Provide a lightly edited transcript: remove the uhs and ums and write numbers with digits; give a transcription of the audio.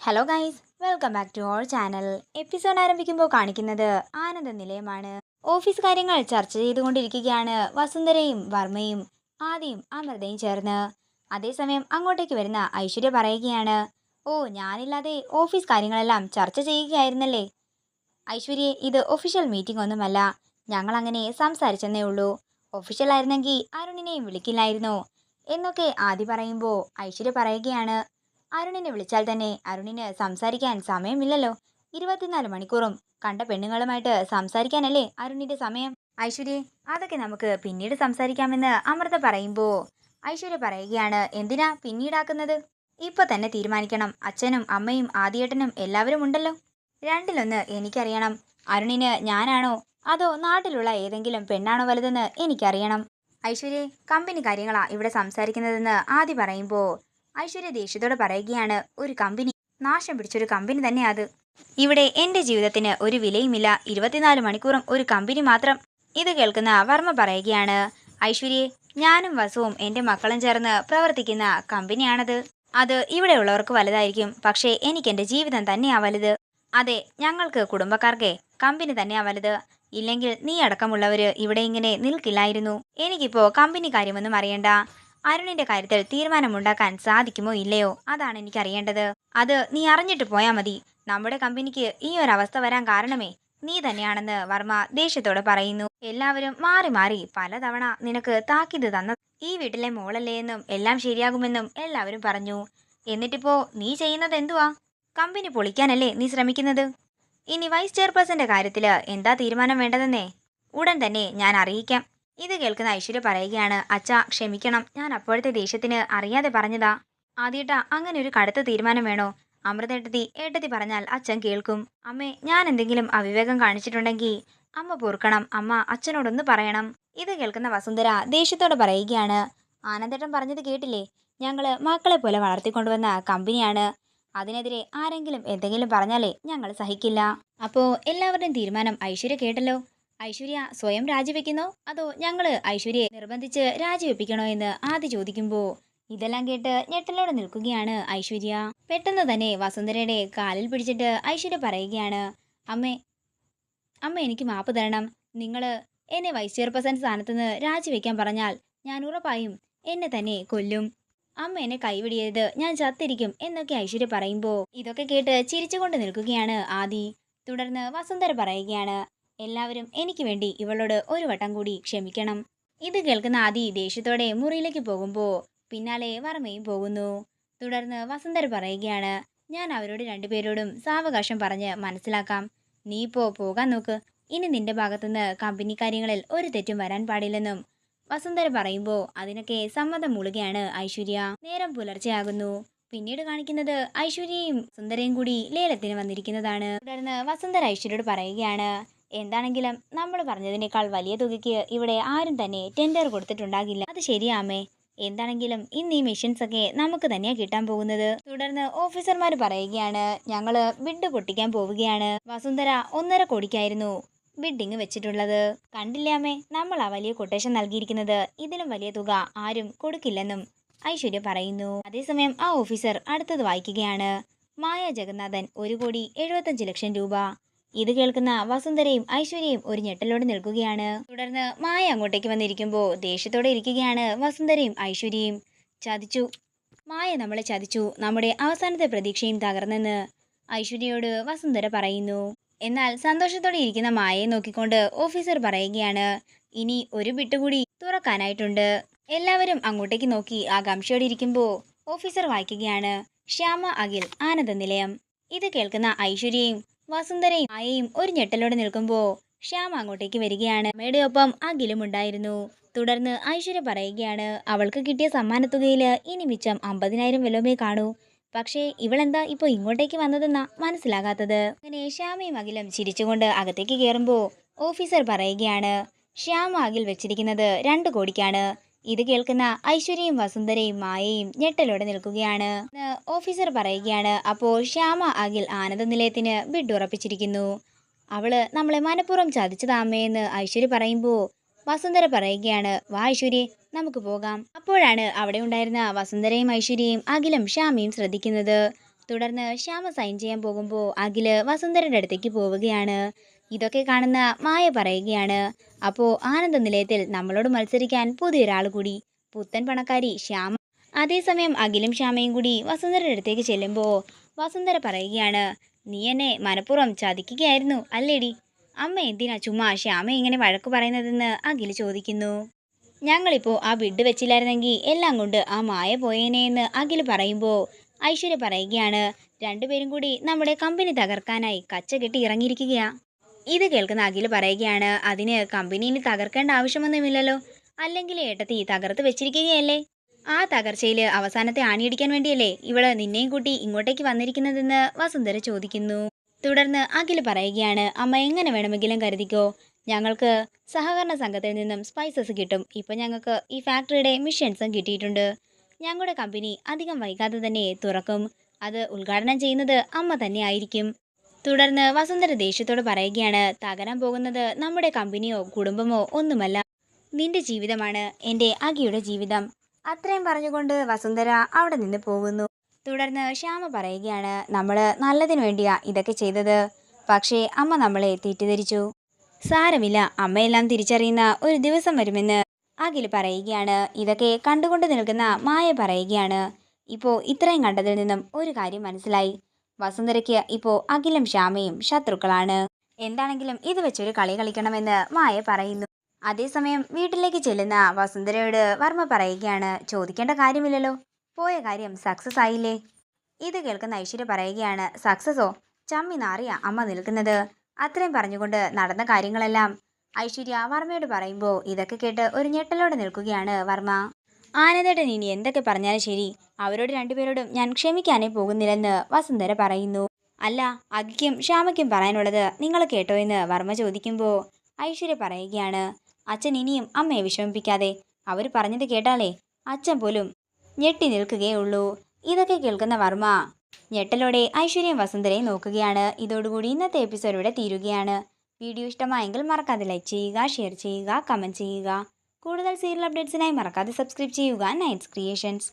Hello guys, welcome back to our channel. Episode ആരംഭിക്കുമ്പോൾ കാണിക്കുന്നത് ആനന്ദ നിലയമാണ്. Office കാര്യങ്ങൾ ചർച്ച ചെയ്തുകൊണ്ടിരിക്കുകയാണ് വസുന്ധരയും വർമ്മയും ആദിയും അമൃതയും ചേർന്ന്. അതേസമയം അങ്ങോട്ടേക്ക് വരുന്ന ഐശ്വര്യ പറയുകയാണ്, ഓ ഞാനില്ലാതെ ഓഫീസ് കാര്യങ്ങളെല്ലാം ചർച്ച ചെയ്യുകയായിരുന്നല്ലേ. ഐശ്വര്യ, ഇത് ഒഫീഷ്യൽ മീറ്റിംഗ് ഒന്നുമല്ല, ഞങ്ങൾ അങ്ങനെ സംസാരിച്ചെന്നേ ഉള്ളൂ. ഒഫീഷ്യൽ ആയിരുന്നെങ്കിൽ അരുണിനെയും വിളിക്കില്ലായിരുന്നോ എന്നൊക്കെ ആദി പറയുമ്പോൾ ഐശ്വര്യ പറയുകയാണ്, അരുണിനെ വിളിച്ചാൽ തന്നെ അരുണിന് സംസാരിക്കാൻ സമയമില്ലല്ലോ. 24 മണിക്കൂറും കണ്ട പെണ്ണുങ്ങളുമായിട്ട് സംസാരിക്കാനല്ലേ അരുണിന്റെ സമയം. ഐശ്വര്യ, അതൊക്കെ നമുക്ക് പിന്നീട് സംസാരിക്കാമെന്ന് അമൃത പറയുമ്പോൾ ഐശ്വര്യ പറയുകയാണ്, എന്തിനാ പിന്നീടാക്കുന്നത്, ഇപ്പൊ തന്നെ തീരുമാനിക്കണം. അച്ഛനും അമ്മയും ആദിയേട്ടനും എല്ലാവരും ഉണ്ടല്ലോ. രണ്ടിലൊന്ന് എനിക്കറിയണം. അരുണിന് ഞാനാണോ അതോ നാട്ടിലുള്ള ഏതെങ്കിലും പെണ്ണാണോ വലുതെന്ന് എനിക്കറിയണം. ഐശ്വര്യ, കമ്പനി കാര്യങ്ങളാ ഇവിടെ സംസാരിക്കുന്നതെന്ന് ആദി പറയുമ്പോൾ ഐശ്വര്യ ദേഷ്യത്തോടെ പറയുകയാണ്, ഒരു കമ്പനി, നാശം പിടിച്ചൊരു കമ്പനി തന്നെ അത്. ഇവിടെ എൻ്റെ ജീവിതത്തിന് ഒരു വിലയുമില്ല. 24 മണിക്കൂറും ഒരു കമ്പനി മാത്രം. ഇത് കേൾക്കുന്ന വർമ്മ പറയുകയാണ്, ഐശ്വര്യ, ഞാനും വസുവും എൻ്റെ മക്കളും ചേർന്ന് പ്രവർത്തിക്കുന്ന കമ്പനിയാണത്. അത് ഇവിടെയുള്ളവർക്ക് വലുതായിരിക്കും, പക്ഷേ എനിക്ക് എൻ്റെ ജീവിതം തന്നെയാ വലുത്. അതെ, ഞങ്ങൾക്ക് കുടുംബക്കാർക്കേ കമ്പനി തന്നെയാ വലുത്. ഇല്ലെങ്കിൽ നീ അടക്കമുള്ളവര് ഇവിടെ ഇങ്ങനെ നിൽക്കില്ലായിരുന്നു. എനിക്കിപ്പോ കമ്പനി കാര്യമൊന്നും അറിയണ്ട. അരുണിന്റെ കാര്യത്തിൽ തീരുമാനമുണ്ടാക്കാൻ സാധിക്കുമോ ഇല്ലയോ, അതാണ് എനിക്ക് അറിയേണ്ടത്. അത് നീ അറിഞ്ഞിട്ട് പോയാ മതി. നമ്മുടെ കമ്പനിക്ക് ഈ ഒരു അവസ്ഥ വരാൻ കാരണമേ നീ തന്നെയാണെന്ന് വർമ്മ ദേഷ്യത്തോടെ പറയുന്നു. എല്ലാവരും മാറി മാറി പലതവണ നിനക്ക് താക്കീത് തന്ന ഈ വീട്ടിലെ മോളല്ലേ എന്നും എല്ലാം ശരിയാകുമെന്നും എല്ലാവരും പറഞ്ഞു. എന്നിട്ടിപ്പോ നീ ചെയ്യുന്നത് എന്തുവാ? കമ്പനി പൊളിക്കാനല്ലേ നീ ശ്രമിക്കുന്നത്. ഇനി വൈസ് ചെയർപേഴ്സന്റെ കാര്യത്തില് എന്താ തീരുമാനം വേണ്ടതെന്നേ ഉടൻ തന്നെ ഞാൻ അറിയിക്കാം. ഇത് കേൾക്കുന്ന ഐശ്വര്യ പറയുകയാണ്, അച്ഛാ ക്ഷമിക്കണം, ഞാൻ അപ്പോഴത്തെ ദേഷ്യത്തിന് അറിയാതെ പറഞ്ഞതാ. ആദ്യേട്ടാ, അങ്ങനെ ഒരു കടുത്ത തീരുമാനം വേണോ? ഏട്ടത്തി പറഞ്ഞാൽ അച്ഛൻ കേൾക്കും. അമ്മേ, ഞാൻ എന്തെങ്കിലും അവിവേകം കാണിച്ചിട്ടുണ്ടെങ്കിൽ അമ്മ പൊറുക്കണം. അമ്മ അച്ഛനോടൊന്ന് പറയണം. ഇത് കേൾക്കുന്ന വസുന്ധര ദേഷ്യത്തോടെ പറയുകയാണ്, ആനന്ദേട്ടൻ പറഞ്ഞത് കേട്ടില്ലേ, ഞങ്ങള് മക്കളെ പോലെ വളർത്തിക്കൊണ്ടുവന്ന കമ്പനിയാണ്. അതിനെതിരെ ആരെങ്കിലും എന്തെങ്കിലും പറഞ്ഞാലേ ഞങ്ങൾ സഹിക്കില്ല. അപ്പോ എല്ലാവരുടെയും തീരുമാനം ഐശ്വര്യ കേട്ടല്ലോ. ഐശ്വര്യ സ്വയം രാജിവെക്കുന്നോ അതോ ഞങ്ങള് ഐശ്വര്യയെ നിർബന്ധിച്ച് രാജിവെപ്പിക്കണോ എന്ന് ആദ്യ ചോദിക്കുമ്പോൾ ഇതെല്ലാം കേട്ട് ഞെട്ടലോടെ നിൽക്കുകയാണ് ഐശ്വര്യ. പെട്ടെന്ന് തന്നെ വസുന്ധരയുടെ കാലിൽ പിടിച്ചിട്ട് ഐശ്വര്യ പറയുകയാണ്, അമ്മേ, എനിക്ക് മാപ്പ് തരണം. നിങ്ങള് എന്നെ വൈസ് ചെയർപേഴ്സൺ സ്ഥാനത്ത് നിന്ന് രാജിവെക്കാൻ പറഞ്ഞാൽ ഞാൻ ഉറപ്പായും എന്നെ തന്നെ കൊല്ലും. അമ്മ എന്നെ കൈവിടിയത്, ഞാൻ ചത്തിരിക്കും എന്നൊക്കെ ഐശ്വര്യ പറയുമ്പോൾ ഇതൊക്കെ കേട്ട് ചിരിച്ചുകൊണ്ട് നിൽക്കുകയാണ് ആദി. തുടർന്ന് വസുന്ധര പറയുകയാണ്, എല്ലാവരും എനിക്ക് വേണ്ടി ഇവളോട് ഒരു വട്ടം കൂടി ക്ഷമിക്കണം. ഇത് കേൾക്കുന്ന ആദി ദേഷ്യത്തോടെ മുറിയിലേക്ക് പോകുമ്പോൾ പിന്നാലെ വർമ്മയും പോകുന്നു. തുടർന്ന് വസുന്ധര പറയുകയാണ്, ഞാൻ അവരോട് രണ്ടുപേരോടും സാവകാശം പറഞ്ഞ് മനസ്സിലാക്കാം. നീ ഇപ്പോ പോകാൻ നോക്ക്. ഇനി നിന്റെ ഭാഗത്തുനിന്ന് കമ്പനി കാര്യങ്ങളിൽ ഒരു തെറ്റും വരാൻ പാടില്ലെന്നും വസുന്ധര പറയുമ്പോൾ അതിനൊക്കെ സമ്മതം മൂളുകയാണ് ഐശ്വര്യ. നേരം പുലർച്ചെയാകുന്നു. പിന്നീട് കാണിക്കുന്നത് ഐശ്വര്യയും സുന്ദരയും കൂടി ലേലത്തിന് വന്നിരിക്കുന്നതാണ്. തുടർന്ന് വസുന്ധര ഐശ്വര്യോട് പറയുകയാണ്, എന്താണെങ്കിലും നമ്മൾ പറഞ്ഞതിനേക്കാൾ വലിയ തുകയ്ക്ക് ഇവിടെ ആരും തന്നെ ടെൻഡർ കൊടുത്തിട്ടുണ്ടാകില്ല. അത് ശരിയാമേ. എന്താണെങ്കിലും ഇന്ന് ഈ മെഷീൻസ് ഒക്കെ നമുക്ക് തന്നെയാ കിട്ടാൻ പോകുന്നത്. തുടർന്ന് ഓഫീസർമാർ പറയുകയാണ്, ഞങ്ങള് ബിഡ് പൊട്ടിക്കാൻ പോവുകയാണ്. വസുന്ധര 1.5 കോടിക്കായിരുന്നു ബിഡിങ് വെച്ചിട്ടുള്ളത്. കണ്ടില്ലേ അമ്മേ, നമ്മൾ ആ വലിയ കൊട്ടേഷൻ നൽകിയിരിക്കുന്നത്. ഇതിലും വലിയ തുക ആരും കൊടുക്കില്ലെന്നും ഐശ്വര്യ പറയുന്നു. അതേസമയം ആ ഓഫീസർ അടുത്തത് വായിക്കുകയാണ്, മായ ജഗന്നാഥൻ 1,75,00,000 രൂപ. ഇത് കേൾക്കുന്ന വസുന്ധരയും ഐശ്വര്യയും ഒരു ഞെട്ടലോടെ നിൽക്കുകയാണ്. തുടർന്ന് മായ അങ്ങോട്ടേക്ക് വന്നിരിക്കുമ്പോൾ ദേഷ്യത്തോടെ ഇരിക്കുകയാണ് വസുന്ധരയും ഐശ്വര്യയും. ചതിച്ചു, മായ നമ്മളെ ചതിച്ചു, നമ്മുടെ അവസാനത്തെ പ്രതീക്ഷയും തകർന്നെന്ന് ഐശ്വര്യയോട് വസുന്ധര പറയുന്നു. എന്നാൽ സന്തോഷത്തോടെ ഇരിക്കുന്ന മായയെ നോക്കിക്കൊണ്ട് ഓഫീസർ പറയുകയാണ്, ഇനി ഒരു ബിട്ട് കൂടി തുറക്കാനായിട്ടുണ്ട്. എല്ലാവരും അങ്ങോട്ടേക്ക് നോക്കി ആകാംക്ഷയോടെ ഇരിക്കുമ്പോൾ ഓഫീസർ വായിക്കുകയാണ്, ശ്യാമ അഖിൽ ആനന്ദ നിലയം. ഇത് കേൾക്കുന്ന ഐശ്വര്യയും വസുന്ധരയും മായയും ഒരു ഞെട്ടലോടെ നിൽക്കുമ്പോൾ ശ്യാമ അങ്ങോട്ടേക്ക് വരികയാണ്. അമ്മയുടെ ഒപ്പം അഖിലും ഉണ്ടായിരുന്നു. തുടർന്ന് ഐശ്വര്യ പറയുകയാണ്, അവൾക്ക് കിട്ടിയ സമ്മാനത്തുകയില് ഇനി മിച്ചം 50,000 വല്ലതുമേ കാണൂ. പക്ഷേ ഇവളെന്താ ഇപ്പൊ ഇങ്ങോട്ടേക്ക് വന്നതെന്നാ മനസ്സിലാകാത്തത്. അങ്ങനെ ശ്യാമയും അഖിലും ചിരിച്ചുകൊണ്ട് അകത്തേക്ക് കയറുമ്പോൾ ഓഫീസർ പറയുകയാണ്, ശ്യാമ അഖിൽ വെച്ചിരിക്കുന്നത് 2 കോടിക്കാണ്. ഇത് കേൾക്കുന്ന ഐശ്വര്യയും വസുന്ധരയും മായയും ഞെട്ടലോടെ നിൽക്കുകയാണ്. ഓഫീസർ പറയുകയാണ്, അപ്പോൾ ശ്യാമ അഖിൽ ആനന്ദ നിലയത്തിന് ബിഡ് ഉറപ്പിച്ചിരിക്കുന്നു. അവള് നമ്മളെ മനഃപൂർവ്വം ചതിച്ചതാമ്മയെന്ന് ഐശ്വര്യ പറയുമ്പോൾ വസുന്ധര പറയുകയാണ്, വാ ഐശ്വര്യ, നമുക്ക് പോകാം. അപ്പോഴാണ് അവിടെ ഉണ്ടായിരുന്ന വസുന്ധരയും ഐശ്വര്യയും അഖിലും ശ്യാമയും ശ്രദ്ധിക്കുന്നത്. തുടർന്ന് ശ്യാമ സൈൻ ചെയ്യാൻ പോകുമ്പോൾ അഖില് വസുന്ധരയുടെ അടുത്തേക്ക് പോവുകയാണ്. ഇതൊക്കെ കാണുന്ന മായ പറയുകയാണ്, അപ്പോൾ ആനന്ദ നിലയത്തിൽ നമ്മളോട് മത്സരിക്കാൻ പുതിയൊരാൾ കൂടി, പുത്തൻ പണക്കാരി ശ്യാമ. അതേസമയം അഖിലും ശ്യാമയും കൂടി വസുന്ധരയുടെ അടുത്തേക്ക് ചെല്ലുമ്പോൾ വസുന്ധര പറയുകയാണ്, നീ എന്നെ മനഃപൂർവ്വം ചതിക്കുകയായിരുന്നു അല്ലേടി? അമ്മ എന്തിനാ ചുമ്മാ ശ്യാമ ഇങ്ങനെ വഴക്ക് പറയുന്നതെന്ന് അഖിൽ ചോദിക്കുന്നു. ഞങ്ങളിപ്പോൾ ആ ബിഡ് വെച്ചില്ലായിരുന്നെങ്കിൽ എല്ലാം കൊണ്ട് ആ മായ പോയേനെ എന്ന് അഖിൽ പറയുമ്പോൾ ഐശ്വര്യ പറയുകയാണ്, രണ്ടുപേരും കൂടി നമ്മുടെ കമ്പനി തകർക്കാനായി കച്ച കെട്ടി ഇറങ്ങിയിരിക്കുകയാ. ഇത് കേൾക്കുന്ന അഖിൽ പറയുകയാണ്, അതിന് കമ്പനിയിൽ തകർക്കേണ്ട ആവശ്യമൊന്നുമില്ലല്ലോ, അല്ലെങ്കിൽ ഏട്ടത്തി തകർത്ത് വെച്ചിരിക്കുകയല്ലേ. ആ തകർച്ചയിൽ അവസാനത്തെ ആണിയടിക്കാൻ വേണ്ടിയല്ലേ ഇവള് നിന്നെയും കൂട്ടി ഇങ്ങോട്ടേക്ക് വന്നിരിക്കുന്നതെന്ന് വസുന്ധര ചോദിക്കുന്നു. തുടർന്ന് അഖിൽ പറയുകയാണ്, അമ്മ എങ്ങനെ വേണമെങ്കിലും കരുതിക്കോ, ഞങ്ങൾക്ക് സഹകരണ സംഘത്തിൽ നിന്നും സ്പൈസസ് കിട്ടും. ഇപ്പം ഞങ്ങൾക്ക് ഈ ഫാക്ടറിയുടെ മിഷൻസും കിട്ടിയിട്ടുണ്ട്. ഞങ്ങളുടെ കമ്പനി അധികം വൈകാതെ തന്നെ തുറക്കും. അത് ഉദ്ഘാടനം ചെയ്യുന്നത് അമ്മ തന്നെ ആയിരിക്കും. തുടർന്ന് വസുന്ധര ദേഷ്യത്തോട് പറയുകയാണ്, തകരാൻ പോകുന്നത് നമ്മുടെ കമ്പനിയോ കുടുംബമോ ഒന്നുമല്ല, നിന്റെ ജീവിതമാണ്, എൻ്റെ അഖിയുടെ ജീവിതം. അത്രയും പറഞ്ഞുകൊണ്ട് വസുന്ധര അവിടെ നിന്ന് പോകുന്നു. തുടർന്ന് ശ്യാമ പറയുകയാണ്, നമ്മൾ നല്ലതിനു വേണ്ടിയാ ഇതൊക്കെ ചെയ്തത്, പക്ഷേ അമ്മ നമ്മളെ തെറ്റിദ്ധരിച്ചു. സാരമില്ല, അമ്മയെല്ലാം തിരിച്ചറിയുന്ന ഒരു ദിവസം വരുമെന്ന് അഖിൽ പറയുകയാണ്. ഇതൊക്കെ കണ്ടുകൊണ്ട് നിൽക്കുന്ന മായ പറയുകയാണ്, ഇപ്പോൾ ഇത്രയും കണ്ടതിൽ നിന്നും ഒരു കാര്യം മനസ്സിലായി, വസുന്ധരയ്ക്ക് ഇപ്പോൾ അഖിലും ശ്യാമയും ശത്രുക്കളാണ്. എന്താണെങ്കിലും ഇത് വെച്ചൊരു കളി കളിക്കണമെന്ന് മായ പറയുന്നു. അതേസമയം വീട്ടിലേക്ക് ചെല്ലുന്ന വസുന്ധരയോട് വർമ്മ പറയുകയാണ്, ചോദിക്കേണ്ട കാര്യമില്ലല്ലോ, പോയ കാര്യം സക്സസ് ആയില്ലേ. ഇത് കേൾക്കുന്ന ഐശ്വര്യ പറയുകയാണ്, സക്സസോ? ചമ്മി നാറിയ അമ്മ നിൽക്കുന്നത്. അത്രയും പറഞ്ഞുകൊണ്ട് നടന്ന കാര്യങ്ങളെല്ലാം ഐശ്വര്യ വർമ്മയോട് പറയുമ്പോൾ ഇതൊക്കെ കേട്ട് ഒരു ഞെട്ടലോടെ നിൽക്കുകയാണ് വർമ്മ. ആനന്ദേട്ടൻ ഇനി എന്തൊക്കെ പറഞ്ഞാലും ശരി, അവരോട് രണ്ടുപേരോടും ഞാൻ ക്ഷമിക്കാനേ പോകുന്നില്ലെന്ന് വസുന്ധര പറയുന്നു. അല്ല, അഖിക്കും ശ്യാമയ്ക്കും പറയാനുള്ളത് നിങ്ങൾ കേട്ടോ എന്ന് വർമ്മ ചോദിക്കുമ്പോൾ ഐശ്വര്യ പറയുകയാണ്, അച്ഛൻ ഇനിയും അമ്മയെ വിഷമിപ്പിക്കാതെ, അവർ പറഞ്ഞത് കേട്ടാലേ അച്ഛൻ പോലും ഞെട്ടി നിൽക്കുകയുള്ളൂ. ഇതൊക്കെ കേൾക്കുന്ന വർമ്മ ഞെട്ടലോടെ ഐശ്വര്യയും വസുന്ധരയും നോക്കുകയാണ്. ഇതോടുകൂടി ഇന്നത്തെ എപ്പിസോഡ് ഇവിടെ തീരുകയാണ്. വീഡിയോ ഇഷ്ടമായെങ്കിൽ മറക്കാതെ ലൈക്ക് ചെയ്യുക, ഷെയർ ചെയ്യുക, കമൻറ്റ് ചെയ്യുക. കൂടുതൽ സീരിയൽ അപ്ഡേറ്റ്സിനായി മറക്കാതെ സബ്സ്ക്രൈബ് ചെയ്യുക നൈറ്റ്സ് ക്രിയേഷൻസ്.